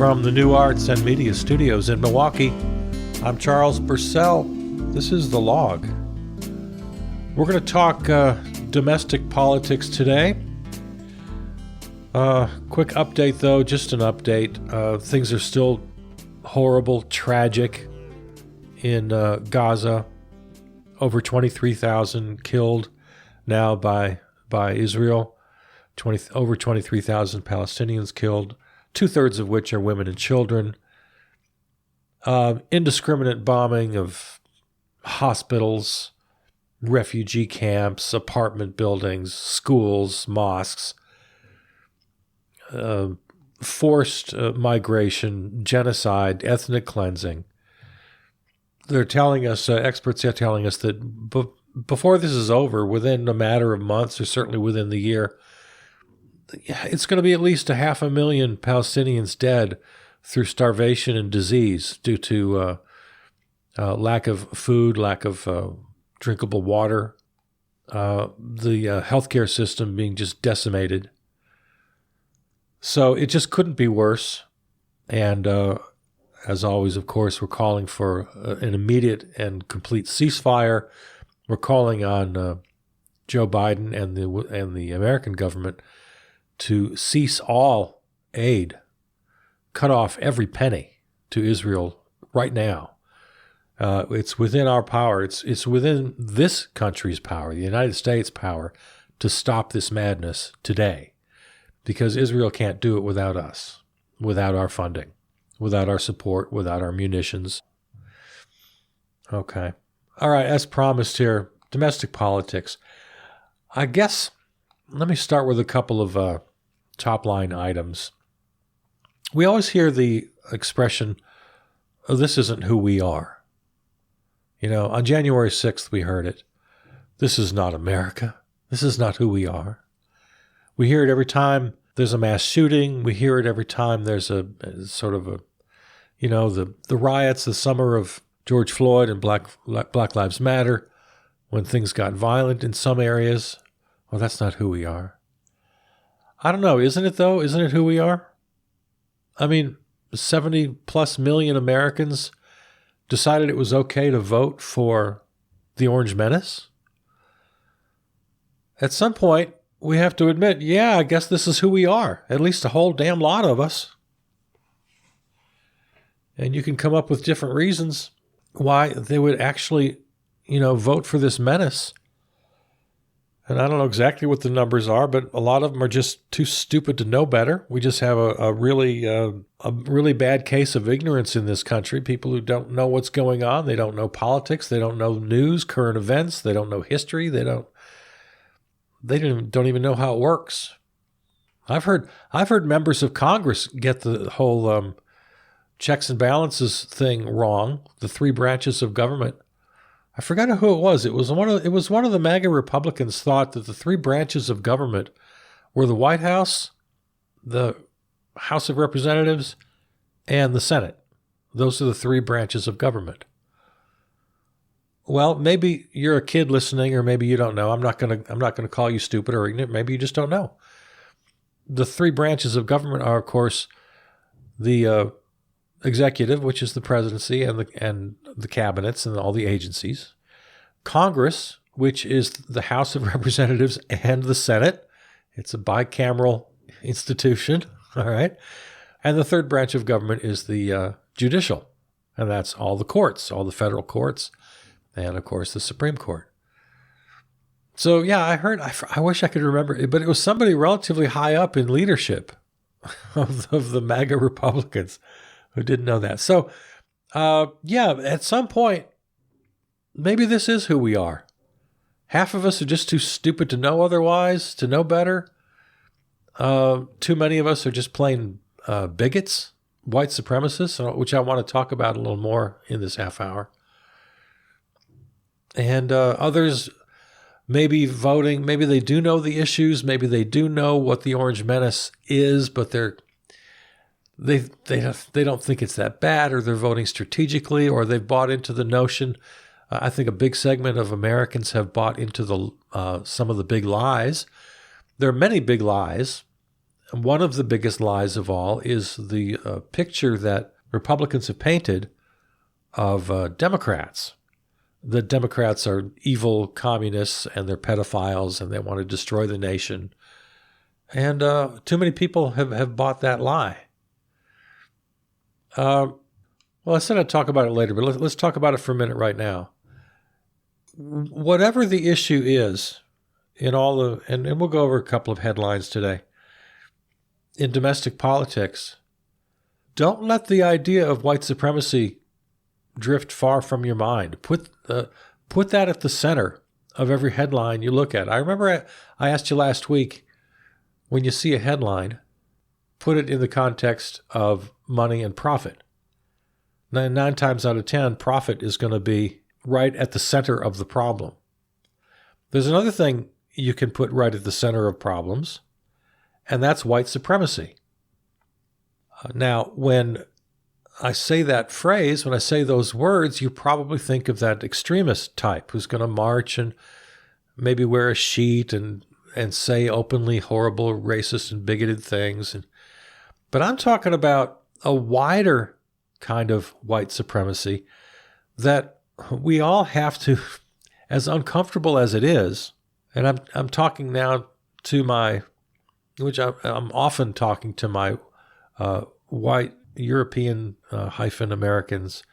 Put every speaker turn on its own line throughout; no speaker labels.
From the New Arts and Media Studios in Milwaukee, I'm Charles Purcell. This is The Log. We're going to talk domestic politics today. Quick update, though, just an update. Things are still horrible, tragic in Gaza. Over 23,000 killed now by Israel. Over 23,000 Palestinians killed, two-thirds of which are women and children. Indiscriminate bombing of hospitals, refugee camps, apartment buildings, schools, mosques, forced migration, genocide, ethnic cleansing. They're telling us, experts are telling us that before this is over, within a matter of months or certainly within the year, it's going to be at least 500,000 Palestinians dead through starvation and disease due to lack of food, lack of drinkable water, the healthcare system being just decimated. So it just couldn't be worse. And as always, of course, we're calling for an immediate and complete ceasefire. We're calling on Joe Biden and the American government to cease all aid, cut off every penny to Israel right now. It's within our power. It's within this country's power, the United States' power, to stop this madness today, because Israel can't do it without us, without our funding, without our support, without our munitions. Okay. All right, as promised here, domestic politics. I guess let me start with a couple of top-line items. We always hear the expression, oh, this isn't who we are. You know, on January 6th, we heard it. This is not America. This is not who we are. We hear it every time there's a mass shooting. We hear it every time there's the riots, the summer of George Floyd and Black Lives Matter, when things got violent in some areas. Well, that's not who we are. I don't know. Isn't it, though? Isn't it who we are? I mean, 70-plus million Americans decided it was okay to vote for the Orange Menace. At some point, we have to admit, yeah, I guess this is who we are. At least a whole damn lot of us. And you can come up with different reasons why they would actually, vote for this menace. And I don't know exactly what the numbers are, but a lot of them are just too stupid to know better. We just have a really bad case of ignorance in this country. People who don't know what's going on. They don't know politics. They don't know news, current events. They don't know history. They don't even know how it works. I've heard members of Congress get the whole checks and balances thing wrong. The three branches of government. I forgot who it was. It was one of the MAGA Republicans thought that the three branches of government were the White House, the House of Representatives, and the Senate. Those are the three branches of government. Well, maybe you're a kid listening, or maybe you don't know. I'm not gonna call you stupid or ignorant. Maybe you just don't know. The three branches of government are, of course, the executive, which is the presidency and the cabinets and all the agencies. Congress, which is the House of Representatives and the Senate. It's a bicameral institution, all right? And the third branch of government is the judicial, and that's all the courts, all the federal courts, and, of course, the Supreme Court. So, yeah, I wish I could remember it, but it was somebody relatively high up in leadership of the MAGA Republicans who didn't know that. So, at some point, maybe this is who we are. Half of us are just too stupid to know otherwise, to know better. Too many of us are just plain bigots, white supremacists, which I want to talk about a little more in this half hour. And others maybe voting, maybe they do know the issues, maybe they do know what the Orange Menace is, but they don't think it's that bad, or they're voting strategically, or they've bought into the notion. I think a big segment of Americans have bought into some of the big lies. There are many big lies one of the biggest lies of all is the picture that Republicans have painted of Democrats. The Democrats are evil communists and they're pedophiles and they want to destroy the nation. And too many people have bought that lie. Well, I said I'd talk about it later, but let's talk about it for a minute right now. Whatever the issue is, and we'll go over a couple of headlines today, in domestic politics, don't let the idea of white supremacy drift far from your mind. Put that at the center of every headline you look at. I remember I asked you last week, when you see a headline, put it in the context of money and profit. 9 times out of 10, profit is going to be right at the center of the problem. There's another thing you can put right at the center of problems, and that's white supremacy. Now, when I say that phrase, when I say those words, you probably think of that extremist type who's going to march and maybe wear a sheet and say openly horrible, racist, and bigoted things. But I'm talking about a wider kind of white supremacy that we all have to, as uncomfortable as it is, and I'm talking now to I'm often talking to my white European Americans,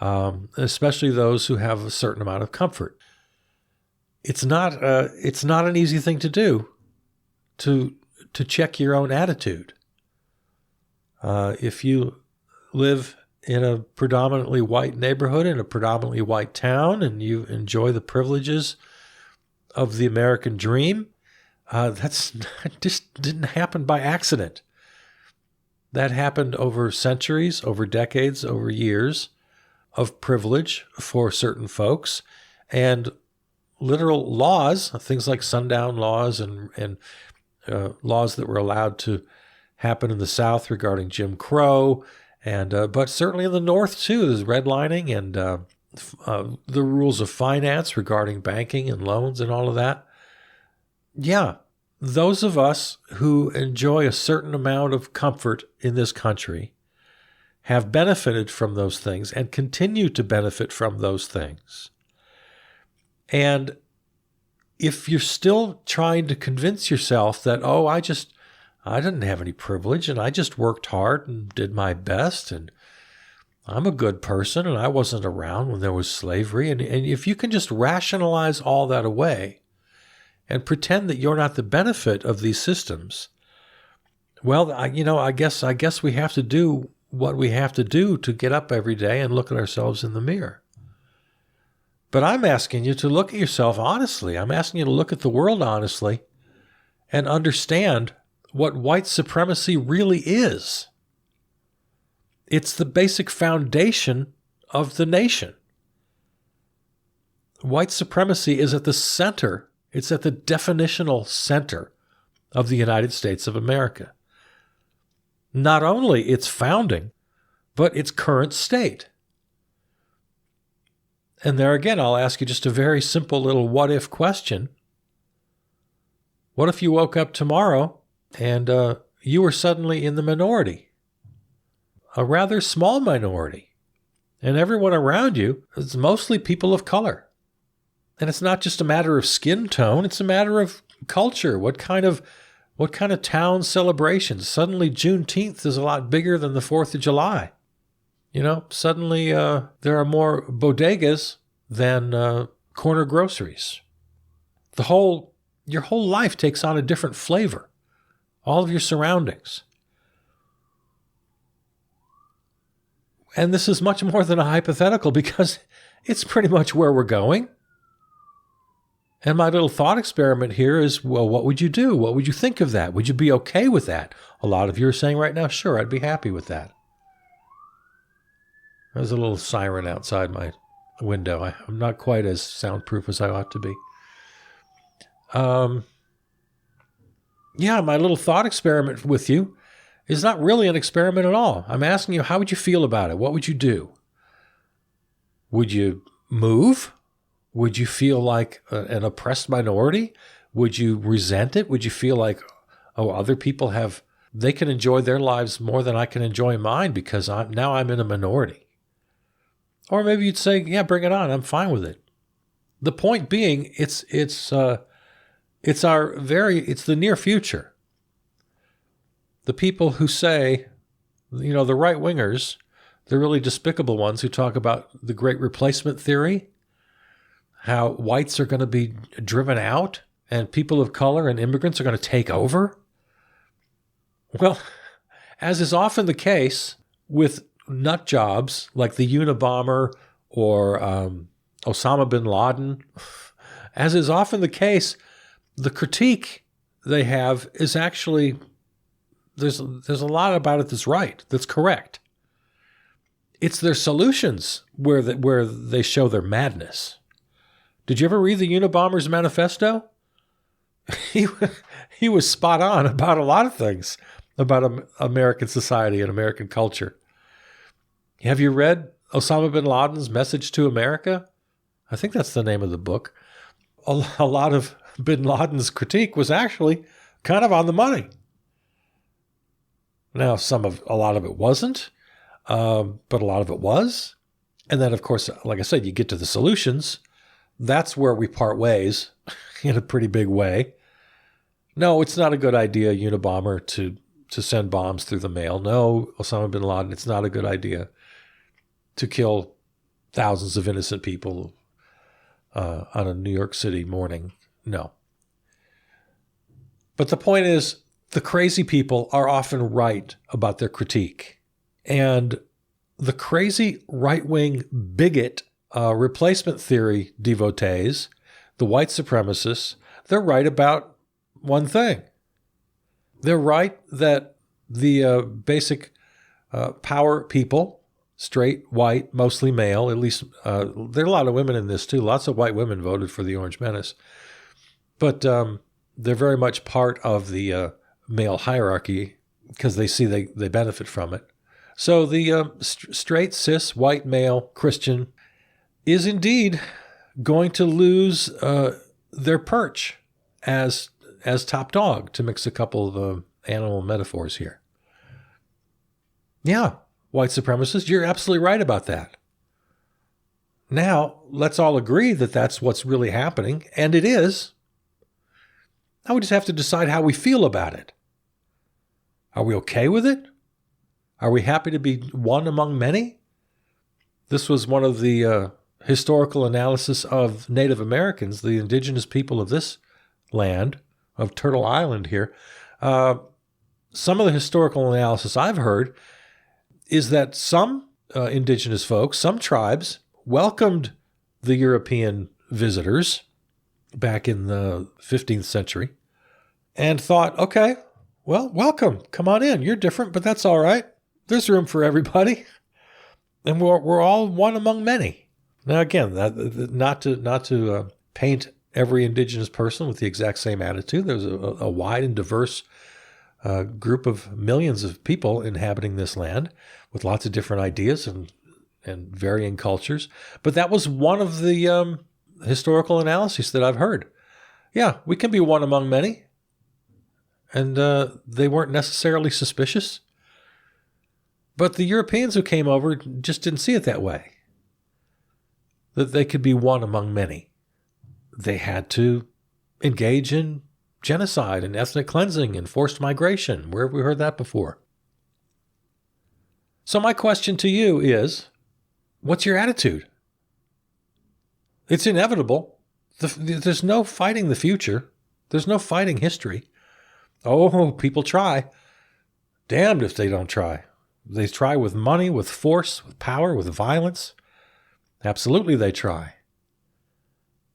especially those who have a certain amount of comfort. It's not an easy thing to do to check your own attitude. If you live in a predominantly white neighborhood, in a predominantly white town, and you enjoy the privileges of the American dream, that just didn't happen by accident. That happened over centuries, over decades, over years of privilege for certain folks, and literal laws, things like sundown laws and laws that were allowed to happen in the South regarding Jim Crow, and but certainly in the North too, there's redlining and the rules of finance regarding banking and loans and all of that. Yeah, those of us who enjoy a certain amount of comfort in this country have benefited from those things and continue to benefit from those things. And if you're still trying to convince yourself that, I didn't have any privilege and I just worked hard and did my best and I'm a good person and I wasn't around when there was slavery. And if you can just rationalize all that away and pretend that you're not the benefit of these systems, well, I guess we have to do what we have to do to get up every day and look at ourselves in the mirror. But I'm asking you to look at yourself honestly. I'm asking you to look at the world honestly and understand what white supremacy really is. It's the basic foundation of the nation. White supremacy is at the center. It's at the definitional center of the United States of America. Not only its founding, but its current state. And there again, I'll ask you just a very simple little what-if question. What if you woke up tomorrow and you were suddenly in the minority? A rather small minority. And everyone around you is mostly people of color. And it's not just a matter of skin tone, it's a matter of culture. What kind of town celebrations? Suddenly Juneteenth is a lot bigger than the 4th of July. Suddenly there are more bodegas than corner groceries. Your whole life takes on a different flavor. All of your surroundings. And this is much more than a hypothetical because it's pretty much where we're going. And my little thought experiment here is, well, what would you do? What would you think of that? Would you be okay with that? A lot of you are saying right now, sure, I'd be happy with that. There's a little siren outside my window. I'm not quite as soundproof as I ought to be. My little thought experiment with you is not really an experiment at all. I'm asking you, how would you feel about it? What would you do? Would you move? Would you feel like an oppressed minority? Would you resent it? Would you feel like, Oh, other people they can enjoy their lives more than I can enjoy mine because I'm in a minority. Or maybe you'd say, yeah, bring it on. I'm fine with it. The point being, it's the near future. The people who say, the right wingers, the really despicable ones who talk about the great replacement theory, how whites are going to be driven out and people of color and immigrants are going to take over. Well, as is often the case with nut jobs like the Unabomber or Osama bin Laden, as is often the case, the critique they have is actually, there's a lot about it that's right, that's correct. It's their solutions where they show their madness. Did you ever read the Unabomber's manifesto? He was spot on about a lot of things about American society and American culture. Have you read Osama bin Laden's Message to America? I think that's the name of the book. A lot of bin Laden's critique was actually kind of on the money. Now, a lot of it wasn't, but a lot of it was. And then, of course, like I said, you get to the solutions. That's where we part ways in a pretty big way. No, it's not a good idea, Unabomber, to send bombs through the mail. No, Osama bin Laden, it's not a good idea to kill thousands of innocent people on a New York City morning. No. But the point is, the crazy people are often right about their critique. And the crazy right-wing bigot replacement theory devotees, the white supremacists, they're right about one thing. They're right that the basic power people, straight, white, mostly male, at least there are a lot of women in this too. Lots of white women voted for the Orange Menace. But they're very much part of the male hierarchy because they see they benefit from it. So the straight, cis, white male Christian is indeed going to lose their perch as top dog, to mix a couple of animal metaphors here. Yeah, white supremacists, you're absolutely right about that. Now, let's all agree that that's what's really happening, and it is. Now we just have to decide how we feel about it. Are we okay with it? Are we happy to be one among many? This was one of the historical analysis of Native Americans, the indigenous people of this land, of Turtle Island here. Some of the historical analysis I've heard is that some indigenous folks, some tribes, welcomed the European visitors back in the 15th century and thought, okay, well, welcome. Come on in. You're different, but that's all right. There's room for everybody. And we're all one among many. Now, again, not to paint every indigenous person with the exact same attitude. There's a wide and diverse group of millions of people inhabiting this land with lots of different ideas and varying cultures. But that was one of the historical analyses that I've heard. Yeah, we can be one among many. And they weren't necessarily suspicious. But the Europeans who came over just didn't see it that way. That they could be one among many. They had to engage in genocide and ethnic cleansing and forced migration. Where have we heard that before? So my question to you is, what's your attitude? It's inevitable. There's no fighting the future. There's no fighting history. Oh, people try. Damned if they don't try. They try with money, with force, with power, with violence. Absolutely they try.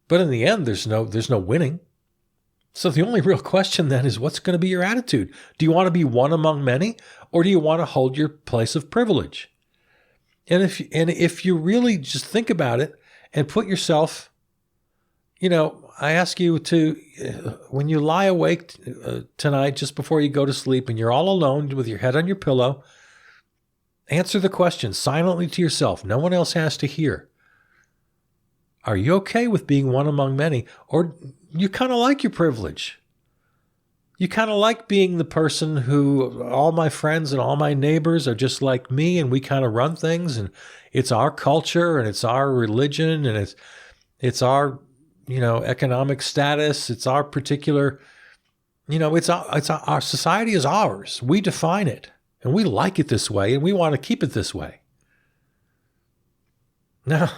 But in the end, there's no winning. So the only real question then is, what's going to be your attitude? Do you want to be one among many, or do you want to hold your place of privilege? And if you really just think about it and put yourself, I ask you to, when you lie awake tonight just before you go to sleep and you're all alone with your head on your pillow, answer the question silently to yourself. No one else has to hear. Are you okay with being one among many? Or you kind of like your privilege? You kind of like being the person who all my friends and all my neighbors are just like me, and we kind of run things, and it's our culture and it's our religion and it's our, economic status. It's our particular, our society is ours. We define it and we like it this way and we want to keep it this way. Now,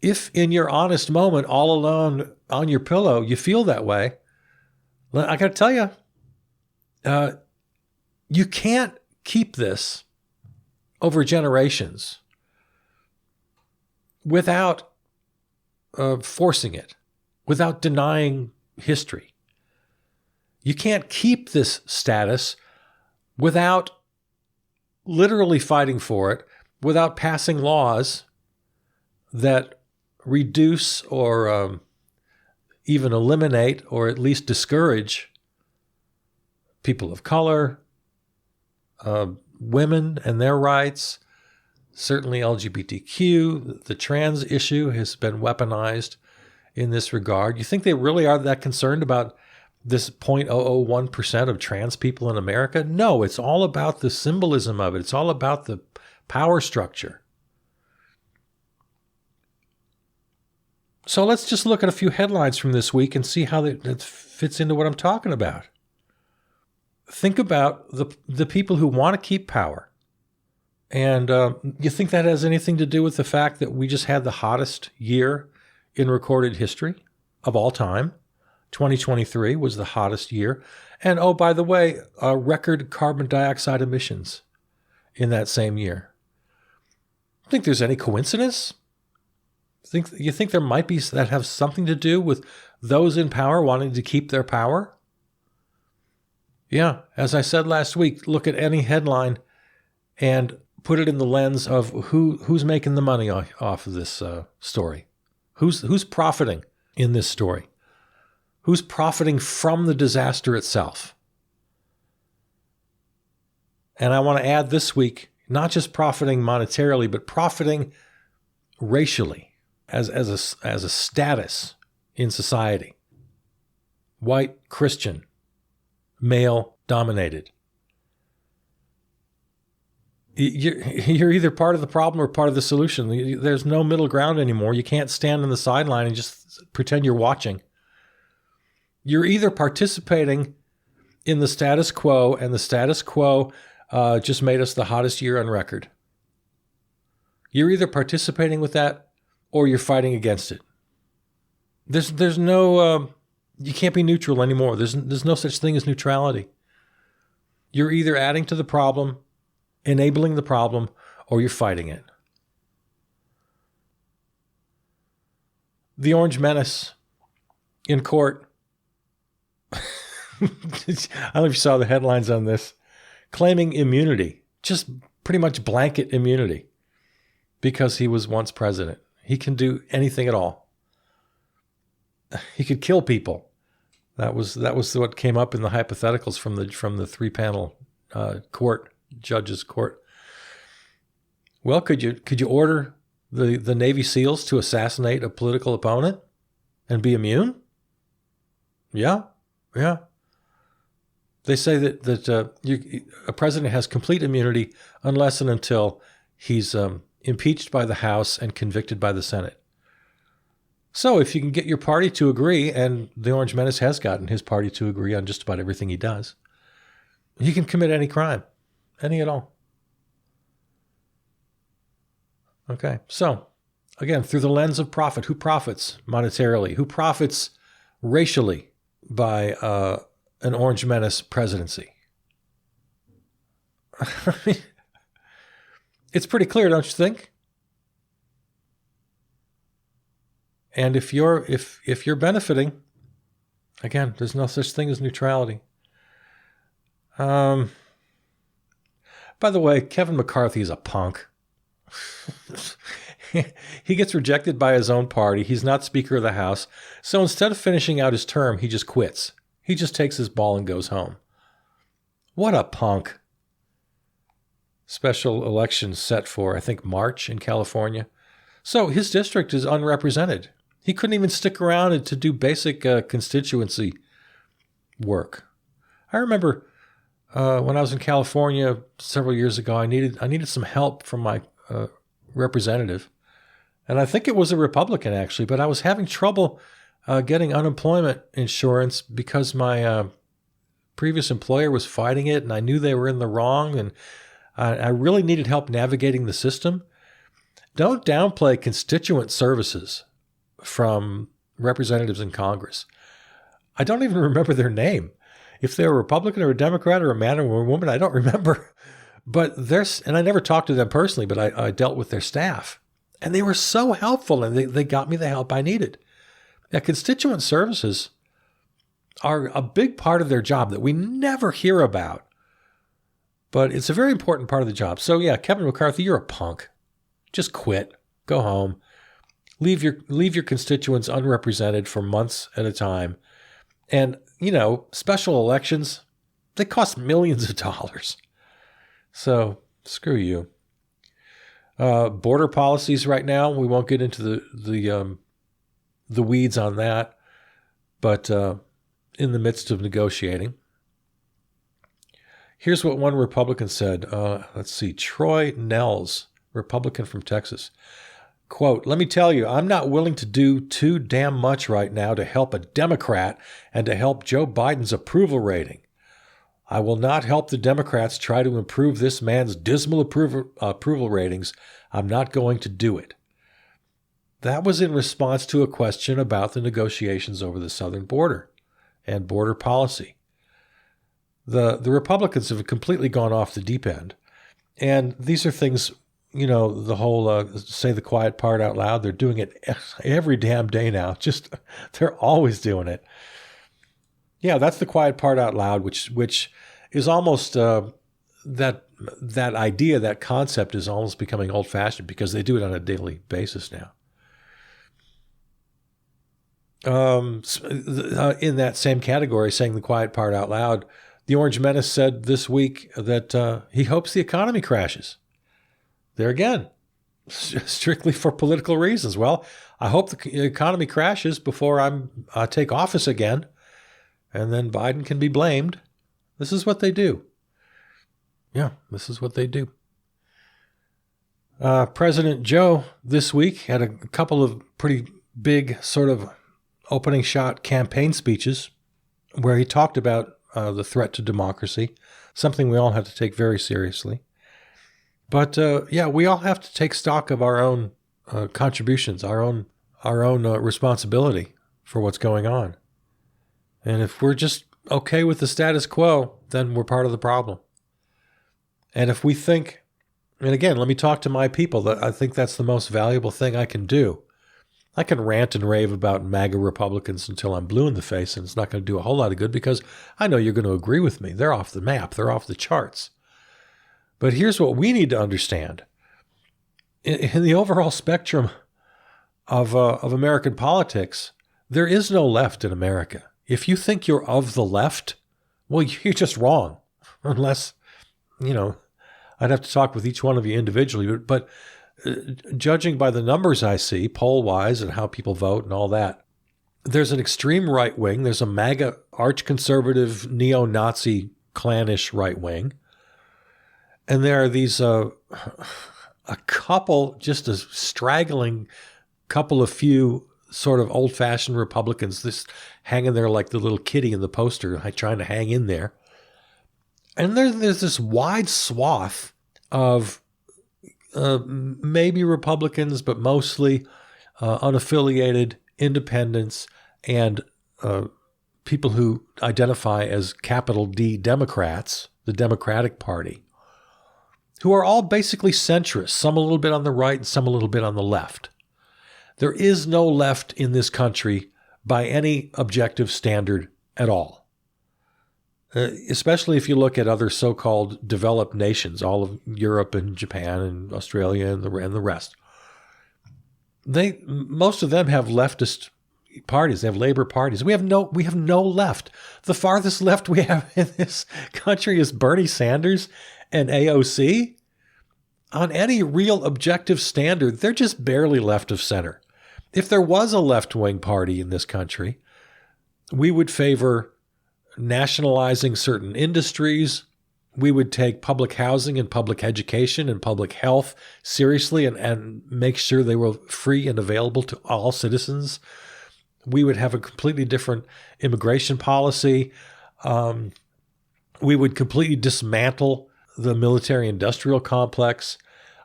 if in your honest moment, all alone on your pillow, you feel that way, I got to tell you, you can't keep this over generations without forcing it, without denying history. You can't keep this status without literally fighting for it, without passing laws that reduce or even eliminate or at least discourage people of color, women and their rights, certainly LGBTQ. The trans issue has been weaponized in this regard. You think they really are that concerned about this 0.001% of trans people in America? No, it's all about the symbolism of it. It's all about the power structure. So let's just look at a few headlines from this week and see how that fits into what I'm talking about. Think about the people who want to keep power. And you think that has anything to do with the fact that we just had the hottest year in recorded history of all time? 2023 was the hottest year. And oh, by the way, record carbon dioxide emissions in that same year. Think there's any coincidence? You think there might be that have something to do with those in power wanting to keep their power? Yeah, as I said last week, look at any headline and put it in the lens of who's making the money off of this story. Who's profiting in this story? Who's profiting from the disaster itself? And I want to add this week, not just profiting monetarily, but profiting racially as a status in society. White, Christian, male dominated. You're either part of the problem or part of the solution. There's no middle ground anymore. You can't stand on the sideline and just pretend you're watching. You're either participating in the status quo, and the status quo just made us the hottest year on record. You're either participating with that or you're fighting against it. There's no, you can't be neutral anymore. There's no such thing as neutrality. You're either adding to the problem, enabling the problem, or you're fighting it. The Orange Menace in court. I don't know if you saw the headlines on this. Claiming immunity, just pretty much blanket immunity, because he was once president. He can do anything at all. He could kill people. That was what came up in the hypotheticals from the 3-panel judges court. Well, could you order the Navy SEALs to assassinate a political opponent and be immune? Yeah. They say that a president has complete immunity unless and until he's impeached by the House and convicted by the Senate. So if you can get your party to agree, and the Orange Menace has gotten his party to agree on just about everything he does, he can commit any crime, any at all. Okay, so again, through the lens of profit, who profits monetarily? Who profits racially by an Orange Menace presidency? I mean, it's pretty clear, don't you think? And if you're benefiting, again, there's no such thing as neutrality. By the way, Kevin McCarthy is a punk. He gets rejected by his own party. He's not Speaker of the House. So instead of finishing out his term, he just quits. He just takes his ball and goes home. What a punk. Special election set for, I think, March in California. So his district is unrepresented. He couldn't even stick around to do basic constituency work. I remember when I was in California several years ago, I needed some help from my representative. And I think it was a Republican, actually, but I was having trouble getting unemployment insurance because my previous employer was fighting it, and I knew they were in the wrong, and I really needed help navigating the system. Don't downplay constituent services from representatives in Congress. I don't even remember their name. If they're a Republican or a Democrat or a man or a woman, I don't remember. But and I never talked to them personally, but I dealt with their staff. And they were so helpful, and they got me the help I needed. Now, constituent services are a big part of their job that we never hear about. But it's a very important part of the job. So yeah, Kevin McCarthy, you're a punk. Just quit. Go home. Leave your constituents unrepresented for months at a time. And, special elections, they cost millions of dollars. So screw you. Border policies right now, we won't get into the weeds on that, but in the midst of negotiating. Here's what one Republican said. Let's see, Troy Nels, Republican from Texas. Quote, "Let me tell you, I'm not willing to do too damn much right now to help a Democrat and to help Joe Biden's approval rating. I will not help the Democrats try to improve this man's dismal approval ratings. I'm not going to do it." That was in response to a question about the negotiations over the southern border and border policy. The Republicans have completely gone off the deep end. And these are things, the whole say the quiet part out loud, they're doing it every damn day now. They're always doing it. Yeah, that's the quiet part out loud, which is almost that idea, that concept is almost becoming old-fashioned because they do it on a daily basis now. In that same category, saying the quiet part out loud, the Orange Menace said this week that he hopes the economy crashes. There again, strictly for political reasons. Well, I hope the economy crashes before I take office again, and then Biden can be blamed. This is what they do. Yeah, this is what they do. President Joe this week had a couple of pretty big sort of opening shot campaign speeches where he talked about the threat to democracy, something we all have to take very seriously. But we all have to take stock of our own contributions, our own responsibility for what's going on. And if we're just okay with the status quo, then we're part of the problem. And if we think, and again, let me talk to my people, that I think that's the most valuable thing I can do. I can rant and rave about MAGA Republicans until I'm blue in the face, and it's not going to do a whole lot of good because I know you're going to agree with me. They're off the map. They're off the charts. But here's what we need to understand. In the overall spectrum of American politics, there is no left in America. If you think you're of the left, well, you're just wrong. Unless, I'd have to talk with each one of you individually. But judging by the numbers I see, poll-wise, and how people vote and all that, there's an extreme right wing. There's a MAGA, arch-conservative, neo-Nazi, clannish right wing. And there are these, a couple, just a straggling couple of few sort of old-fashioned Republicans, just hanging there like the little kitty in the poster, trying to hang in there. And there's this wide swath of maybe Republicans, but mostly unaffiliated independents and people who identify as capital D Democrats, the Democratic Party, who are all basically centrists, some a little bit on the right and some a little bit on the left. There is no left in this country by any objective standard at all. Especially if you look at other so-called developed nations, all of Europe and Japan and Australia and the rest. Most of them have leftist parties. They have labor parties. We have no left. The farthest left we have in this country is Bernie Sanders and AOC. On any real objective standard, they're just barely left of center. If there was a left-wing party in this country, we would favor nationalizing certain industries. We would take public housing and public education and public health seriously and make sure they were free and available to all citizens. We would have a completely different immigration policy. We would completely dismantle the military-industrial complex.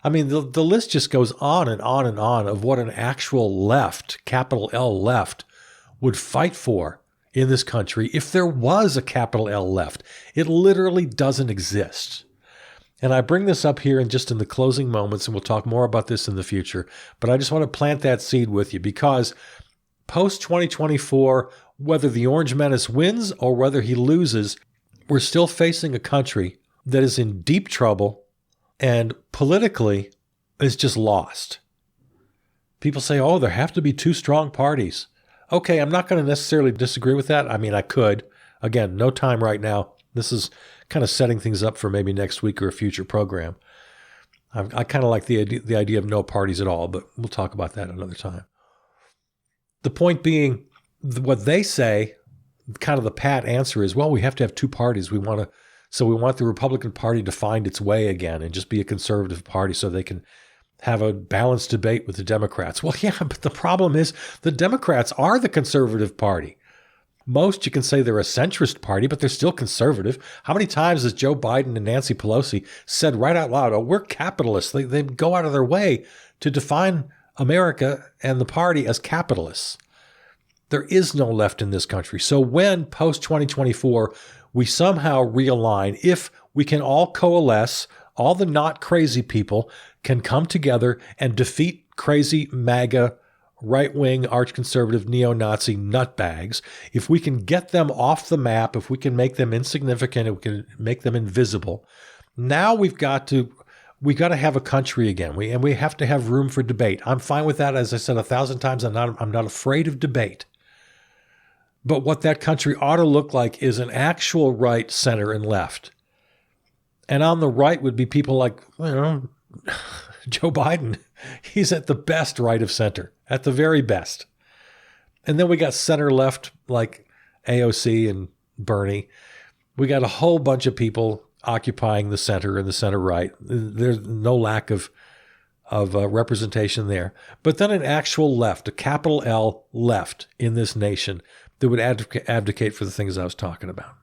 I mean, the list just goes on and on and on of what an actual left, capital L left, would fight for in this country if there was a capital L left. It literally doesn't exist. And I bring this up here in the closing moments, and we'll talk more about this in the future. But I just want to plant that seed with you because post-2024, whether the Orange Menace wins or whether he loses, we're still facing a country that is in deep trouble and politically is just lost. People say, oh, there have to be two strong parties. Okay, I'm not going to necessarily disagree with that. I mean, I could. Again, no time right now. This is kind of setting things up for maybe next week or a future program. I kind of like the idea of no parties at all, but we'll talk about that another time. The point being, what they say, kind of the pat answer is, well, we have to have two parties. We want the Republican Party to find its way again and just be a conservative party so they can have a balanced debate with the Democrats. Well, yeah, but the problem is the Democrats are the conservative party. Most, you can say they're a centrist party, but they're still conservative. How many times has Joe Biden and Nancy Pelosi said right out loud, oh, we're capitalists? They go out of their way to define America and the party as capitalists. There is no left in this country. So when post-2024, we somehow realign, if we can all coalesce, all the not crazy people can come together and defeat crazy MAGA, right-wing, arch-conservative, neo-Nazi nutbags, if we can get them off the map, if we can make them insignificant, if we can make them invisible, now we've got to have a country again. We have to have room for debate. I'm fine with that. As I said 1,000 times, I'm not afraid of debate. But what that country ought to look like is an actual right, center, and left. And on the right would be people like, Joe Biden. He's at the best right of center, at the very best. And then we got center left like AOC and Bernie. We got a whole bunch of people occupying the center and the center right. There's no lack of representation there. But then an actual left, a capital L left in this nation that would advocate for the things I was talking about.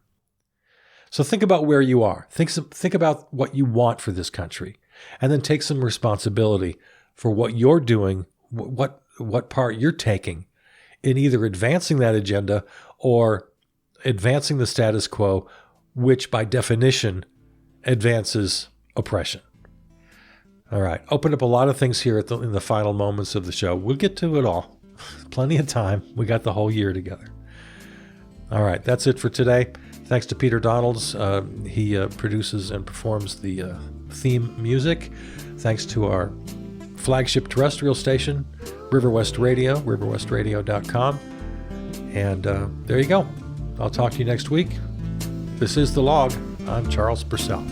So think about where you are. Think about what you want for this country, and then take some responsibility for what you're doing, what part you're taking in either advancing that agenda or advancing the status quo, which by definition advances oppression. All right, opened up a lot of things here in the final moments of the show. We'll get to it all. Plenty of time. We got the whole year together. All right, that's it for today. Thanks to Peter Donalds. He produces and performs the theme music. Thanks to our flagship terrestrial station, River West Radio, riverwestradio.com. And there you go. I'll talk to you next week. This is The Log. I'm Charles Purcell.